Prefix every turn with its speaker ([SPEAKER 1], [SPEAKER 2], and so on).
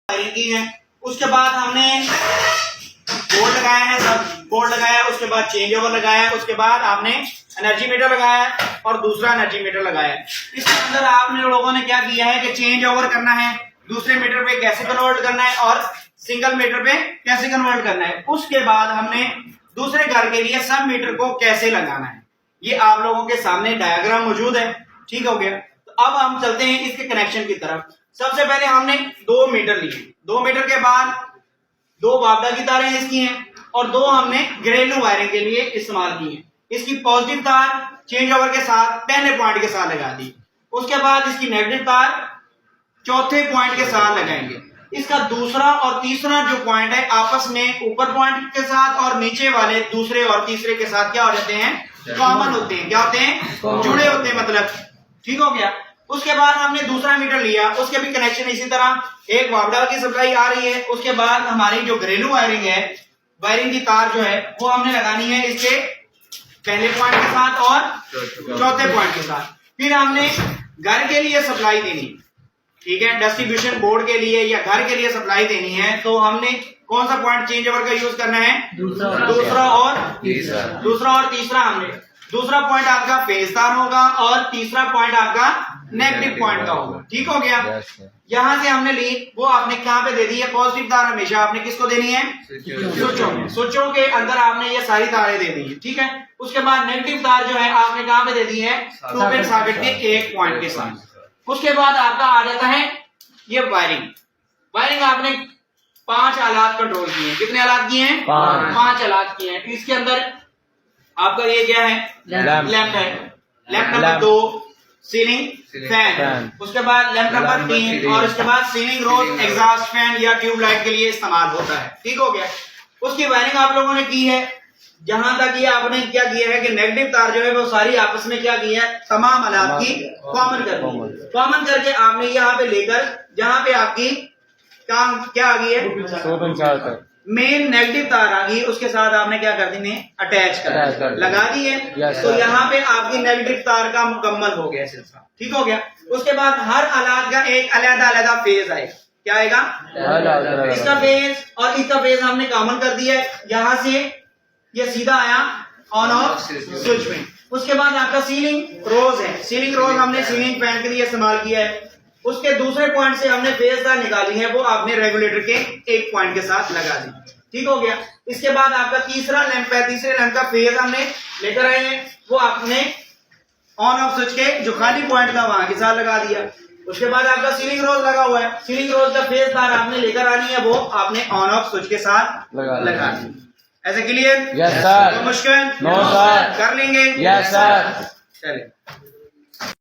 [SPEAKER 1] Wiring की है। उसके बाद हमने बोर्ड लगाया है, सब बोर्ड लगाया, उसके बाद चेंज ओवर लगाया, उसके बाद आपने एनर्जी मीटर लगाया और दूसरा एनर्जी मीटर लगाया। इसके अंदर आपने लोगों ने क्या किया है कि चेंज ओवर करना है, दूसरे मीटर पे कैसे कन्वर्ट करना है और सिंगल मीटर पे कैसे कन्वर्ट करना है। उसके बाद हमने दूसरे घर के लिए सब मीटर को कैसे लगाना है, ये आप लोगों के सामने डायग्राम मौजूद है। ठीक हो गया। तो अब हम चलते हैं इसके कनेक्शन की तरफ। सबसे पहले हमने 2 मीटर लिए, 2 मीटर के बाद 2 वापडा की तारें इसकी हैं और 2 हमने घरेलू वायरिंग के लिए इस्तेमाल की हैं। इसकी पॉजिटिव तार चेंज ओवर के साथ पहले पॉइंट के साथ लगा दी, उसके बाद इसकी नेगेटिव तार चौथे पॉइंट के साथ लगाएंगे। इसका दूसरा और तीसरा जो पॉइंट है आपस में ऊपर पॉइंट के साथ और नीचे वाले दूसरे और तीसरे के साथ क्या हो जाते हैं, कॉमन होते हैं। क्या होते हैं, जुड़े होते हैं, मतलब। ठीक हो गया। उसके बाद हमने दूसरा मीटर लिया, उसके भी कनेक्शन इसी तरह, एक वापडा की सप्लाई आ रही है, उसके बाद हमारी जो घरेलू वायरिंग है, वायरिंग की तार जो है वो हमने लगानी है इसके पहले पॉइंट के साथ और चौथे पॉइंट के साथ। फिर हमने घर के लिए सप्लाई देनी, ठीक है, डिस्ट्रीब्यूशन बोर्ड के लिए या घर के लिए सप्लाई देनी है, तो हमने कौन सा पॉइंट चेंज ओवर का यूज करना है, दूसरा और तीसरा। हमने दूसरा पॉइंट आपका फेज तार होगा और तीसरा पॉइंट आपका नेगेटिव पॉइंट का होगा। ठीक हो गया। यहां से हमने ली, वो आपने कहां पे दे दी है, पॉजिटिव तार हमेशा आपने किसको देनी है, स्विचों में। स्विचों के अंदर आपने ये सारी तारें दे दी है। ठीक है। उसके बाद नेगेटिव तार जो है आपने कहां पे दे दी है, 2 पिन सॉकेट के एक पॉइंट के साथ। उसके बाद आपका आ जाता है ये वायरिंग। वायरिंग आपने 5 आलात कंट्रोल किए हैं। कितने आलात किए हैं, 5 आलात किए हैं। इसके अंदर आपका ये क्या है, लैंप है, लैंप नंबर 2 सीलिंग फैन, उसके बाद लैंप नंबर 3 और उसके बाद सीलिंग रोज एग्जॉस्ट फैन या ट्यूबलाइट के लिए इस्तेमाल होता है। ठीक हो गया। उसकी वायरिंग आप लोगों ने की है। जहां तक ये आपने क्या किया है कि नेगेटिव तार जो है वो सारी आपस में क्या की है, तमाम आलात की कॉमन कर दी। कॉमन करके आपने यहाँ पे लेकर जहां पे आपकी काम क्या आ गई है, मेन नेगेटिव तार आ गई, उसके साथ आपने क्या कर दी, अटैच कर लगा दी है। तो यहाँ पे आपकी नेगेटिव तार का मुकम्मल हो गया सिलसिला। ठीक हो गया। उसके बाद हर आलात का एक अलग-अलग फेज आएगा। क्या आएगा, इसका फेज और इसका फेज हमने कॉमन कर दिया है। यहाँ से ये सीधा आया ऑन ऑफ स्विच में। उसके बाद आपका सीलिंग रोज है, सीलिंग रोज हमने सीलिंग फैन के लिए इस्तेमाल किया है। उसके दूसरे पॉइंट से हमने फेज तार निकाली है, वो आपने रेगुलेटर के एक पॉइंट के साथ लगा दी। ठीक हो गया। इसके बाद आपका तीसरा लैंप है, तीसरे लैंप का फेज हमने लेकर आए हैं, वो आपने ऑन ऑफ स्विच के जो खाली पॉइंट था वहां के साथ लगा दिया। उसके बाद आपका सीलिंग रोज लगा हुआ है, सीलिंग रोज का फेज तार आपने लेकर आनी है, वो आपने ऑन ऑफ स्विच के साथ लगा दी। ऐसे क्लियर?
[SPEAKER 2] Yes sir.
[SPEAKER 1] मुश्किल
[SPEAKER 2] नो सर।
[SPEAKER 1] कर लेंगे?
[SPEAKER 2] Yes sir.
[SPEAKER 1] चलिए।